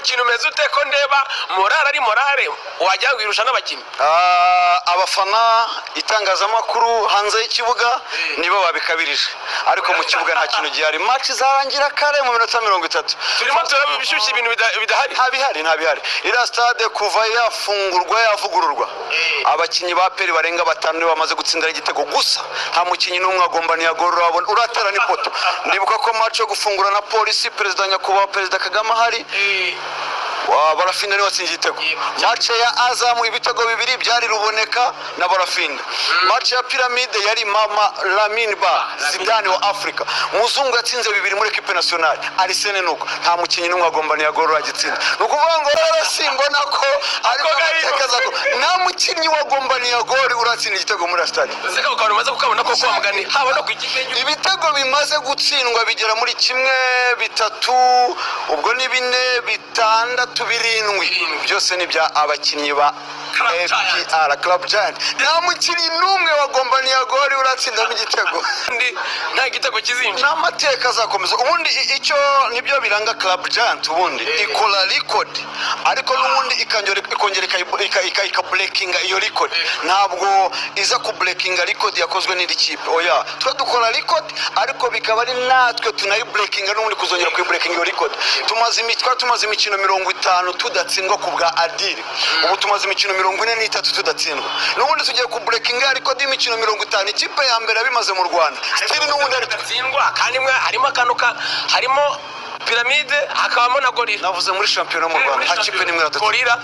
umukino umeze ute ko ndeba morale ari morale wajya wirusha n'abakinnyi? Abafana itangazamakuru hanze y'ikibuga nibo babikabirije, ariko mu kibuga nta kintu gihari. Match zarangira kare mu minota 30. Turimo turabishyushya ibintu bidahari. Nta bihari. Ira stade kuva yafungurwa yavugururwa, abakinnyi ba peri barenga 5 bamaze gutsindira igitego gusa. Nta mukinnyi n'umwe agomba ntiyagorora uratera n'ipoto. Ndibuka ko match yo gufungura na polisi perezida nyakubahwa perezida Kagame hari Barafinda niwe watsinze igitego. Match ya Azam ibitego 2 byari Ruboneka na Barafinda. Match ya Pyramide yari Mama Lamine Ba Zidane wa Afrika. Muzungu yatsinze 2 muri equipe nationale. Arsene nuko nta mukinnyi n'umwe agomba ntiyagorora gitsinda. Nukuvuga ngo rero simbona ko ariko gatekaza ko nta mukinnyi wagomba ntiyagorora uratsinda igitego muri stade. Zeka ukabona maze kukabona ko kwa mugani haba no kwikipe ibitego bimaze gutsindwa bigera muri 1 3 ubwo ni 4 5 birindwi byose ni bya abakinnyi ba APR Club Giant. Nta mukinnyi n'umwe wagomba ntiyagori uratsinda mu gitego. Nta gitego kizinje. N'amateka azakomeza. Ubundi icyo nibyo biranga Club Giant, ubundi ikora record ariko n'ubundi ikongera breaking iyo record. Ntabwo iza ku breaking record yakozwe n'iri kipe. Oya, twa dukora record ariko bikaba ari natwe tunayi breaking n'ubundi kuzongera ku breaking iyo record. Tumaze imikino 50 tudatsindwa ku bwa Adil. Ubu tumaze imikino 43 tudatsindwa. N'ubundi tugiye ku breaking record y'imikino 50 ikipe ya mbere bimaze mu Rwanda. Stili n'ubundi ari tudatsindwa kandi harimo akanuka harimo Pyramide hakabamo na Gorilla. Navuze muri champion mu Rwanda nta kipe nimwe yadatsinze. Gorilla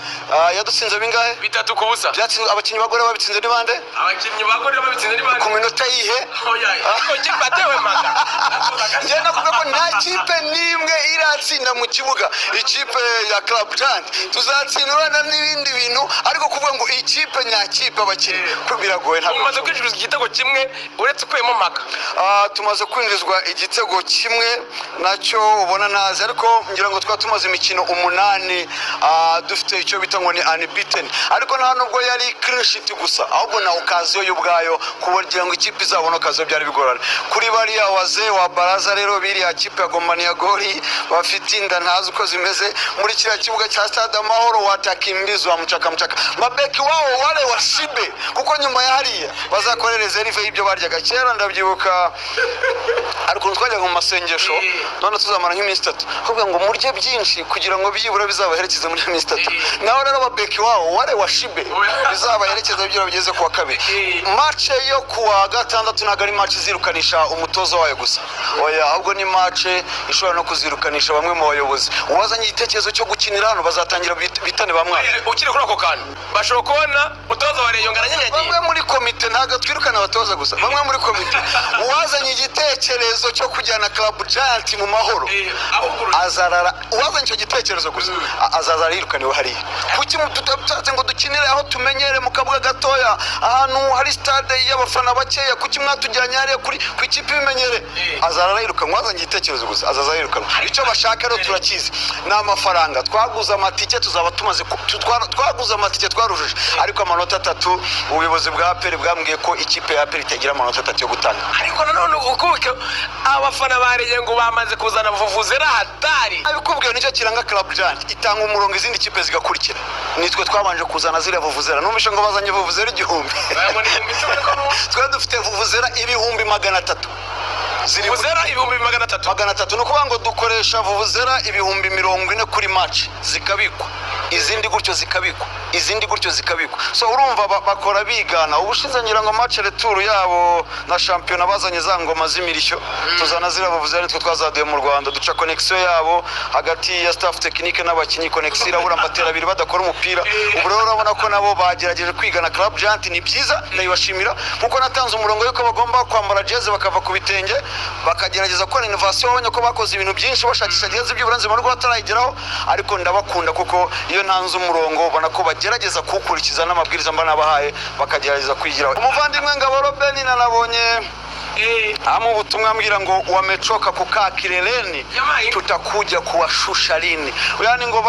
yadutsinze bingahe? 3 ku busa. Byatsinze abakinnyi bagore babitsinze ni bande? Abakinnyi bagore babitsinze ni bande? Ku minota yihe? Ariko kipe atewe maga. Njye nakuvuga ko nta kipe nimwe iratsinda mu kibuga. Ikipe ya Club Giant tuzatsindwa n'ibindi bintu ariko kuvuga ngo ikipe nyakipe abakinnyi ko biragoye ntabwo. Tumaze kwinjizwa igitego kimwe uretse kwemo maga. Tumaze kwinjizwa igitego kimwe nacyo ubona nazi, ariko ngira ngo twatumaze imikino 8 dufite icyo bita ngo ni unbeaten, ariko nta nubwo yari clean sheet gusa ahubwo na okaziyo y'ubwayo kugira ngo ikipe izabona okaziyo byari bigorana. Kuri bariya waze wa baraza rero biri ya kipe yagomba ni yagori bafite inda ntazi uko zimeze muri kiriya kibuga cya Stade Amahoro watakimbizwa mucaka mabeki wao wale washibe kuko nyuma ya hariya bazakorera reserve y'ibyo baryaga kera. Ndabyibuka ariko twajyaga mu masengesho none tuzamara nk'iminsi 3 kuvuga ngo murye byinshi kugira ngo byibura bizabaherekeze muri iminsi 3. Naho rero ababeki wao wale washibe bizabaherekeza ibyo bigeze kuwa kabiri. Match yo kuwa gatandatu ntago ari match zirukanisha umutozo wayo gusa, oya ahubwo ni match ishobora no kuzirukanisha bamwe mu bayobozi. Uwazanye igitekerezo cyo gukinira hano bazatangira bitane bamwe ukiri kuri ako kantu bashobora kubona umutoza wa Rayon ngaranyanyagiye. Bamwe muri komite ntago twirukana abatoza gusa, bamwe muri komite uwazanye igitekerezo cyo kujyana Club Giant mu mahoro azarara. Uwazanye icyo gitekerezo gusa azazara yirukaniwe hariya. Kuki tutatse ngo dukinire aho tumenyere mu kabuga gatoya ahantu hari stade y'abafana bakeya? Kuki mwatujyanye hariya ku ikipe bimenyere? Azarara yirukanwa. Uwazanye igitekerezo gusa azaza yirukanwa. Icyo bashaka rero turakizi n'amafaranga. Twaguza amatike tuzaba tumaze twaguza amatike twarujuje, ariko amanota 3 ubuyobozi bwa APR bwambwiye ko ikipe ya APR itagira amanota 3 yo gutanga. Ariko nanone ukubuke abafana bareye ngo bamaze kuzana vuvuzera hatari. Abikubwiye nicyo kiranga Club Giant itanga umurongo izindi kipe zigakurikira. Nitwe twabanje kuzana zire vuvuzera. Numvishe ngo bazanye vuvuzera 1000. Twa dufite vuvuzera 300. Vuvuzera 300 nukuvuga ngo dukoresha vuvuzera 40 kuri match zikabikwa, izindi gutyo zikabikwa. So urumva bakora bigana. Ubushize ngira ngo match retour yabo na champion bazanye za ngoma z'imirishyo tuzana zira vuvuzera nitwe twazaduye mu Rwanda duca connection yabo hagati ya staff technique n'abakinyi. Connection irabura mbatera 2 badakora umupira. Ubu rero urabona ko nabo bagerageje kwigana Club Giant. Ni byiza ndayibashimira kuko natanze umurongo yuko bagomba kwambara jezi bakava ku bitenge bakagerageza gukora innovation. Babonye ko bakoze ibintu byinshi bashakisha jezi by'uburanzi mu rugo batarayigeraho, ariko ndabakunda kuko iyo ntanze umurongo ubona ko bagerageza kukurikiza n'amabwiriza mba nabahaye bakagerageza kwigiraho. Umuvandimwe Ngabo Robeni nabonye Ama ubutumwa mbwira ngo wamechoka kukaa kileleni, tutakuja kuwashusha lini. Yani ngo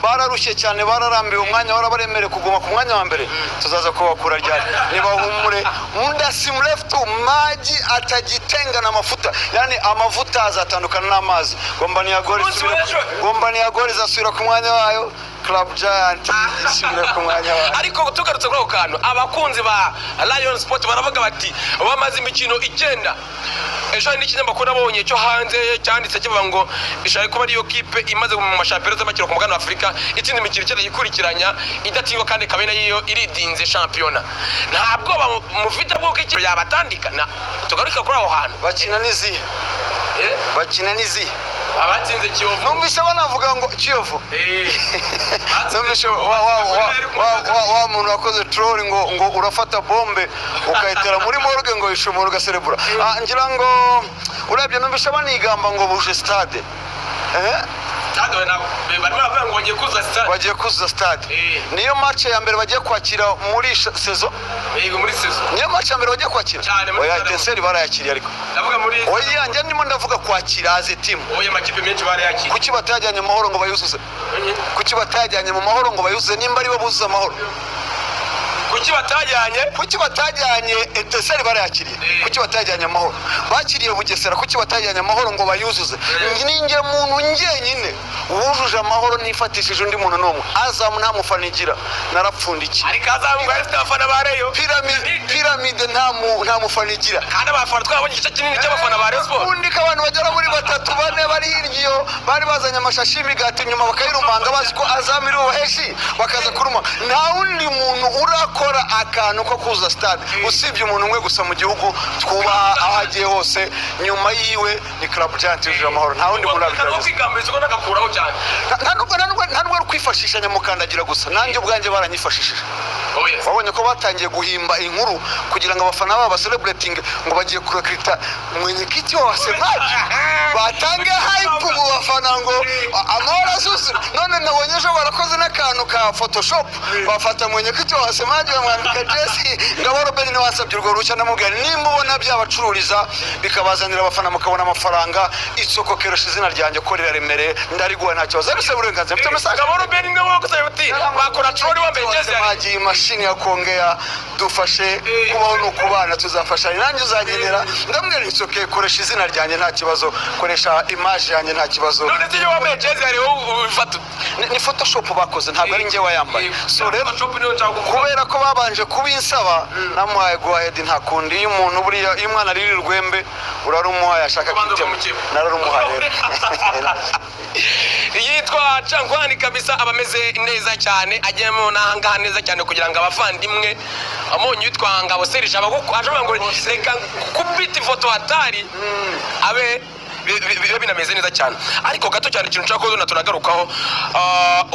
bararushye cyane, bararambiwe umwanya, barabaremere kuguma ku mwanya wa mbere, tuzaza kubakura ryari. Nibahumure, muda si mrefu tu maji atajitenga na mafuta. Yani amavuta azatandukana n'amazi. Gombani ya gori zasubira ku mwanya wayo. Club Giant isubira ku mwanya wayo. Ariko tugarutse kuri ako kantu, abakunzi ba Rayonsport baravuga bati bamaze imikino 9. Ejo n'ikinyamakuru abonye cyo hanze cyanditse kivuga ngo ishaka kuba ariyo kipe imaze mu mashampiyona z'amakiro ku mugabane wa Afrika itsinda imikino 9 yikurikiranya idatingo kandi kabena yiyo iridinze shampiyona. Ntabwo mufite bwo ko yabatandikana. Tugaruka kuri aho hantu bakina nizi abatsinze Kiyovu. Numvise banavuga ngo Kiyovu numvise wa muntu wakoze troll ngo urafata bombe ukayitera muri morgue ngo ishomora ugaserebura. Ngira ngo urebye numvise banigamba ngo buje stade. Stade nabo barimo ngo bagiye kuzuza stade. Niyo match ya mbere bagiye kwakira muri saison. Muri saison niyo match ya mbere bagiye kwakira. Oya Tenseri barayakiriye ariko ndavuga muri oya njye ndimo ndavuga kwakira aze team. Oya makipe menshi barayakiriye. Kuki batajyanye mu mahoro ngo bayuzuze? Kuki batajyanye mu mahoro ngo bayuzuze nimba ari babuzuza amahoro? Kuki batajyanye Tenseri barayakiriye. Kuki batajyanye amahoro? Bakiriye Bugesera, kuki batajyanye amahoro ngo bayuzuze? Ninge muntu ngenyine wujuje amahoro nifatishije undi muntu nomwe. Azamu nta mufanigira narapfundikiye. Ariko Azamu ngo afite abafana bareyo. Pyramide nta mufanigira. Kandi abafana twabonye igice kinini cy'abafana ba Rayonsport. Undika abantu bagera muri 3-4 bari hiryo bari bazanye amashashi imigati nyuma bakayirumanga bazi ko Azamu iri ubuheshi bakaza kuruma. Nta undi muntu urakora akantu ko kuza stade usibye umuntu umwe gusa mu gihugu twubaha aho agiye hose. Nyuma yiwe ni Club Giant yuje amahoro. Nta undi muntu ntabwo kwifashisha nyamukandagira gusa. Nanjye ubwanjye baranyifashishije. Wabonye ko batangiye guhimba inkuru kugira ngo abafana baba celebrating ngo bagiye kurekrita mwenyekiti wa wasemaji batange hype mu bafana ngo amahoro asusu. None nabonye ejo barakoze n'akantu ka Photoshop bafata mwenyekiti wa wasemaji bamwambika Jesse ngabo Robert ni wasabye urwo rucya namugani nimba ubona byabacururiza bikabazanira abafana mukabona amafaranga isoko kerosha izina ryanjye ko riraremere ndariguha ntacyo bazabise burenganzira mfite message ngabo Robert ni wo gusaba uti bakora troll wambaye Jesse maji mashini ya kongea dufashe kubaho no kubana tuzafashanya nanjye uzagenera ndambwira isoke koresha izina ryanjye nta kibazo koresha image yanjye nta kibazo. None se yo wambaye Jesse ari wo ufata ni Photoshop bakoze ntabwo ari nge wayambaye. So rero kubera ko babanje kubinsaba namuhaye go ahead nta kundi. Iyo umuntu buriya iyo umwana riri rwembe urarumuhaye ashaka kitema nararumuhaye. Yitwa Jangwani kabisa abameze neza cyane agiyemo nahanga neza cyane kugira ngo abavandimwe amonye yitwa ngabo Serge abaguko ngo reka kubita ifoto hatari abe binameze neza cyane. Ariko gato cyane ikintu cyakoze tunagarukaho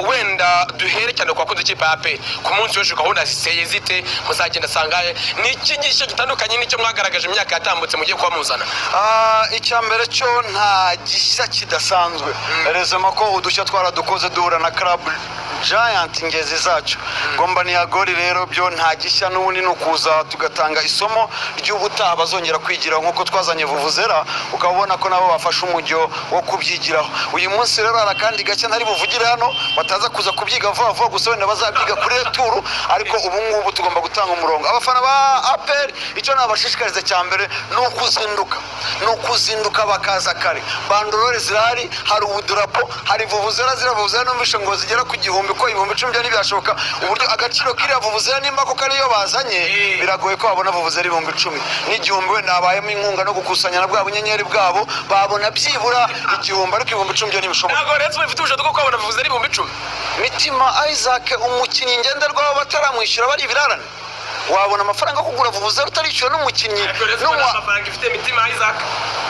wenda duhere cyane kwa kunze kipe AP ku munsi w'ejo gahunda ziseye zite muzagenda sangaye ni ikigisho gitandukanye n'icyo mwagaragaje imyaka yatambutse mugiye kwa muzana. Icyambere cyo nta gishya kidasanzwe erezema ko udushya twaradukoze duhura na Club Giant ingezi zacu ngomba ni agori rero byo nta gishya n'ubundi nukuza tugatanga isomo ry'ubutaha bazongera kwigira nkuko twazanye vuvuzera ukabona ko nabo bafashe umujyo wo kubyigiraho. Uyu munsi rero arakandi gake ntari buvugire hano bataza kuza kubyiga vuba gusa wenda bazabyiga kuri retour. Ariko ubu ngubu tugomba gutanga umurongo abafana ba APR icyo nabashishikariza cyambere no kuzinduka bakaza kare. Bandorore zirahari, hari ubudurapo, hari vuvuzera ziravuzera numvishe ngo zigera ku gihumbi ko 1010 byo nibashobora uburyo agaciro kiriya vuvuzera nimba ko kariyo bazanye biragoye ko babona vuvuzera 1010 n'igihumbi wenda abayemo inkunga no gukusanya na bwa bunyenyeri bwabo babona byibura igihumbi ariko 1010 byo nibishoboka. Ntago rero bifite ubushobozi bwo kwabona vuvuzera 1010. Mitima Isaac umukinnyi ngenderwaho bataramwishyura bari ibirarane wabona amafaranga kugura vuvuzera utarishyura n'umukinnyi n'amafaranga ifite Mitima Isaac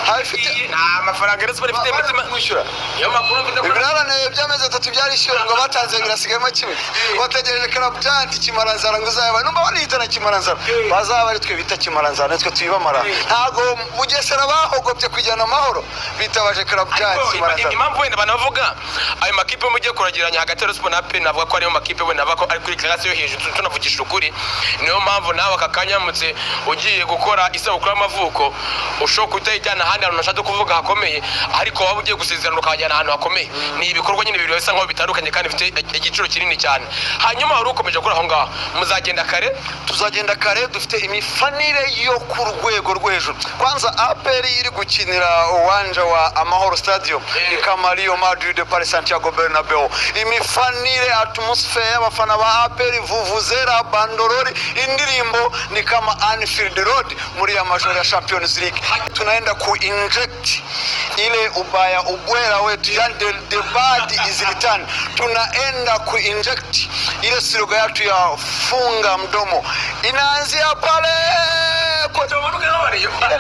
hafite amafaranga rero bifite Mitima mwishyura yo makuru mfite ibirarane by'amezi 3 bya barishyura ngo batanze birasigayemo kimwe bategereje club giant kimaranzara ngo uzaba numva barihitana kimaranzara bazaba ari twe bita kimaranzara natwe tuyibamara ntago Bugesera bahogobye kujyana amahoro bitabaje club giant kimaranzara impamvu wenda banavuga ayo makipe mugiye kuragiranya hagati ya Sport na Pen navuga ko ariyo makipe wenda bako ari kuri classe yo hejuru tunavugisha ukuri niyo mpamvu nawe akakanyamutse ugiye gukora isabukuru y'amavuko ushoka utayijyana ahandi hantu nashaka kuvuga hakomeye ariko waba ugiye gusezerana ukajyana ahantu hakomeye ni ibikorwa nyine bibiri bisa nkaho bitandukanye kandi bifite igiciro kinini cyane hanyuma wari ukomeje gukora aho ngaho muzagenda kare tuzagenda kare dufite imifanire yo ku rwego rw'hejuru kwanza APR iri gukinira uwanja wa Amahoro Stadium ni kama Real Madrid Paris Santiago Bernabeu imifanire atmosphere y'abafana ba APR vuvuzera bandorori indirimbo ni kama Anfield Road muri ya major ya Champions League tunaenda ku inject ile ubaya ubwera wetu yani the bad is return tunaenda ku inject ile sloga yetu ya funga mdomo inaanzia pale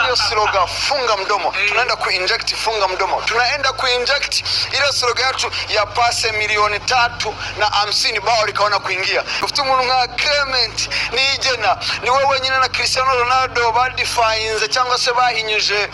ile sloga funga mdomo tunaenda ku inject funga mdomo tunaenda ku inject ile sloga yetu ya pase milioni 350 bao likaona kuingia ufite umuntu nka Clement nijena ni wewe nyine na Cristiano Ronaldo badefines cyangwa se bahinyuje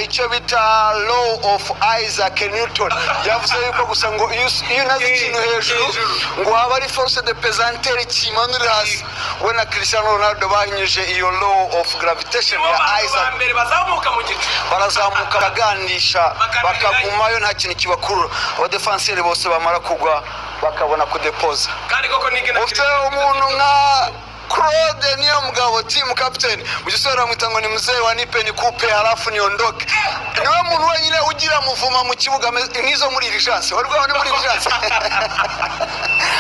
icyo bita law of Isaac Newton yavuze yuko gusa ngo iyo nazi ikintu hejuru ngo haba ari force de pesanteur kimanura hasi we na Cristiano Ronaldo bahinyuje iyo law of gravitation ya Isaac mbere bazamuka mu gice barazamuka bagandisha bakagumayo nta kintu kibakurura aba defenseur bose bamara kugwa bakabona kudepoza kandi koko nigena ufite umuntu nka Claude niyo mugabo team captain ugisora mwitango ni mzee wa Nipeni Coupe halafu niondoke niwe muntu wenyine ugira muvuma mu kibuga nkizo muri Rigence wari rwabone muri Rigence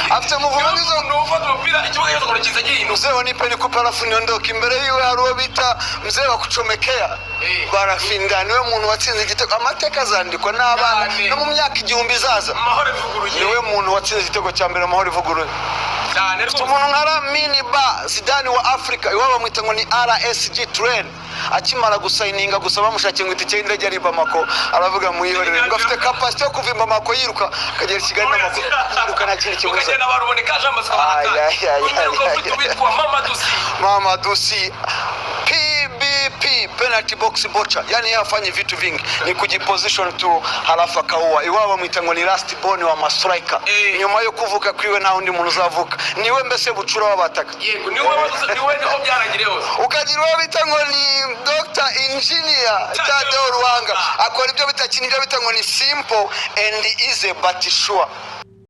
afite muvuma nkizo n'ufata umupira ikibuga yose kurakiza gihino mzee wa Nipeni Coupe halafu niondoke imbere yiwe hari uwo bita mzee wa kuchomekea barafinda niwe muntu watsinze igitego amateka azandikwa n'abana no mu myaka igihumbi zaza amahoro ivuguruye niwe muntu watsinze igitego cya mbere amahoro ivuguruye cyane rwose umuntu nkara mini ba Zidane wa Africa iwaba mwita ngo ni RSG train akimara gusayininga gusa bamushakiye ngo itike y'indege ari Bamako aravuga muyihorere ngo afite capacity yo kuva Bamako yiruka akagera Kigali n'amaguru yiruka nta kintu kibuza ukagenda baruboneka jambo sikabata Mama Dusi PBP penalty box bocha yani yafanye vitu vingi ni kujiposition tu halafu akaua iwaba mwita ngo ni last born wa striker nyuma yo kuvuka kwiwe nta undi muntu uzavuka niwe mbese bucura wabataka yego niwe niho byarangire hose ukagira uwo bita ngo ni Dr. Engineer Radiorwanda akora ibyo bitakinira bita ngo ni simple and easy but sure